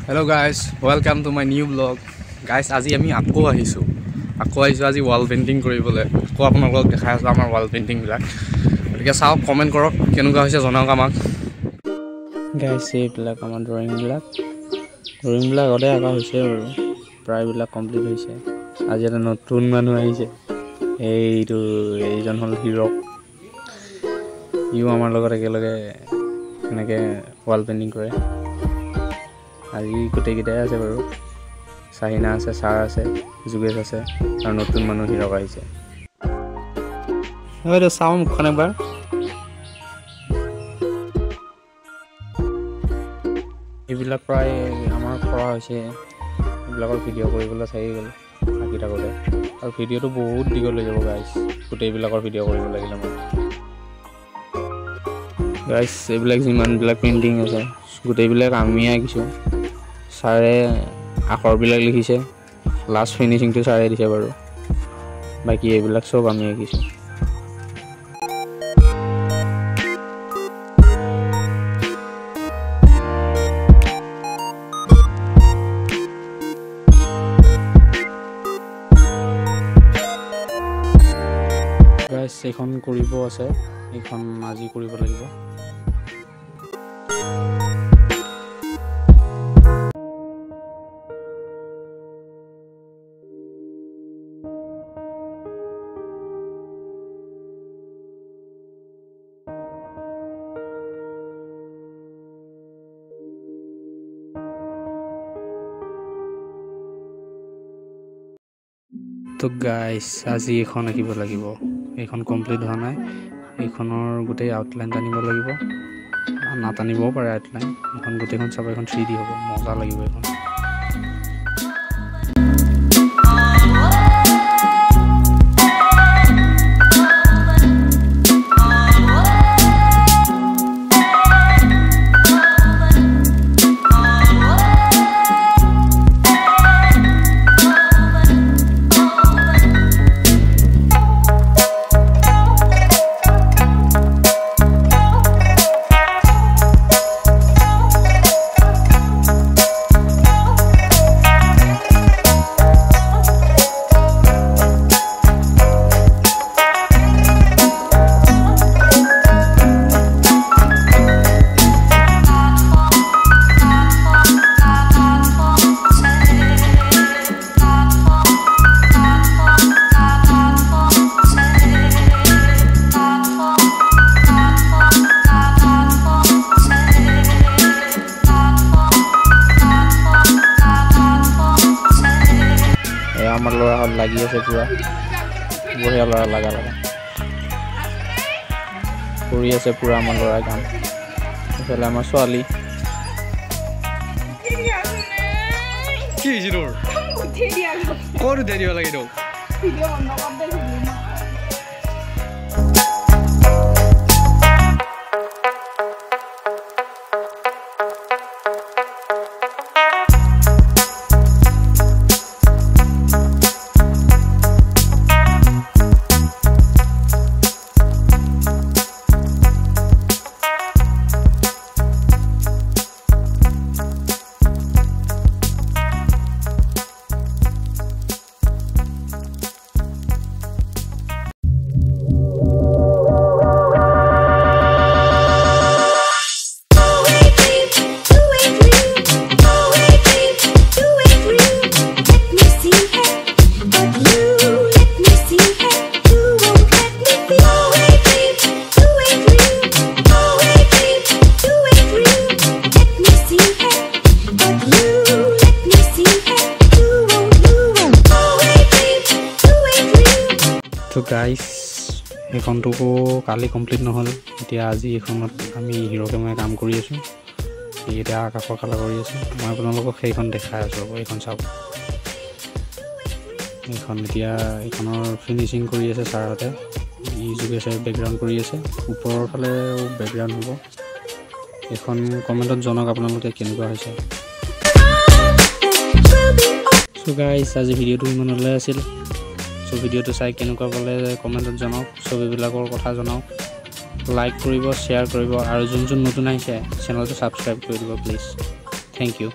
Hello guys, welcome to my new vlog. Guys, আজি আমি আকৌ আহিছো আজি wall painting কৰিবলৈ। আকৌ আপোনালোকক দেখাই আছো আমাৰ wall painting বিলাক। গতিকে চাও কমেন্ট কৰক কেনেকুৱা হৈছে জনাওক আমাক। Guys, এইবিলাক আমাৰ drawing বিলাক অধে আঁকা হৈছে আৰু প্ৰায় বিলাক কমপ্লিট হৈছে। আজি এটা নতুন মানুহ আহিছে। এইজন হল হিৰো। ইউ আমাৰ লগত একেলগে এনেকে wall painting কৰে। আজি গোটেইকেইটাই আছে বাৰু সাহিনা আছে সাৰ আছে যোগেশ আছে আৰু নতুন মানুহ হিৰক আহিছে হয়তো চাও মুখখন একবাৰ এইবিলাক প্ৰায় আমাৰ কৰা হৈছে এইবিলাকৰ ভিডিঅ' কৰিবলৈ চাই গ'ল আকিটা কৰে আৰু ভিডিঅ'টো বহুত দীঘল হৈ যাব গাইছ গোটেইবিলাকৰ ভিডিঅ' কৰিব লাগিলে মই গাইছ এইবিলাক যিমান বিলাক পেইন্টিং আছে গোটেইবিলাক আমি আঁকিছো সাৰে আখৰবিলাক লিখিছে লাষ্ট ফিনিশিংটো সাৰে দিছে বাৰু বাকি এইবিলাক সব আমি আঁকিছো গাইস এখন কৰিব আছে এখন আজি কৰিব লাগিব তো গাইস আজি এখন আঁকিব লাগিব এখন কমপ্লিট হোৱা নাই এখনৰ গোটেই আউটলাইন টানিব লাগিব নাটানিবও পাৰে আউটলাইন এখন গোটেইখন চাব এখন 3D হ'ব মজা লাগিব এখন আমার লড়া হল লাগি আছে পুরা বঢ়িয়া লড়া লাগা কৰি আছে পুৰা আমাৰ লড়া গান এফালে আমাৰ ছোৱালী কি জিৰোৰ কোন দেৰিও লাগি দো ভিডিও বন্ধ कर दे তো গাইস এখনটো কালি কমপ্লিট নহল এতিয়া আজি এখনত আমি হিৰোকে মই কাম কৰি আছো এটা আকাশৰ কালা কৰি আছো মই আপোনালোকক সেইখন দেখাই আছো এইখন চাওক এইখন এতিয়া এইখনৰ ফিনিশিং কৰি আছে সাৰতে ই যোগেছে ব্যাকগ্ৰাউণ্ড কৰি আছে ওপৰৰ ফালে ব্যাকগ্ৰাউণ্ড হ'ব এখন কমেন্টত জনাওক আপোনালোকে কেনেকুৱা হৈছে সো গাইস আজি ভিডিওটো ইমানলৈ আছিল সো ভিডিওটো চাই কেনেকুৱা পালে কমেন্টত জনাওক ছবিবিলাকৰ কথা জনাওক লাইক কৰিব শেয়াৰ কৰিব আৰু যোন যোন নতুন আহিছে চেনেলটো সাবস্ক্ৰাইব কৰি দিব প্লিজ থ্যাংক ইউ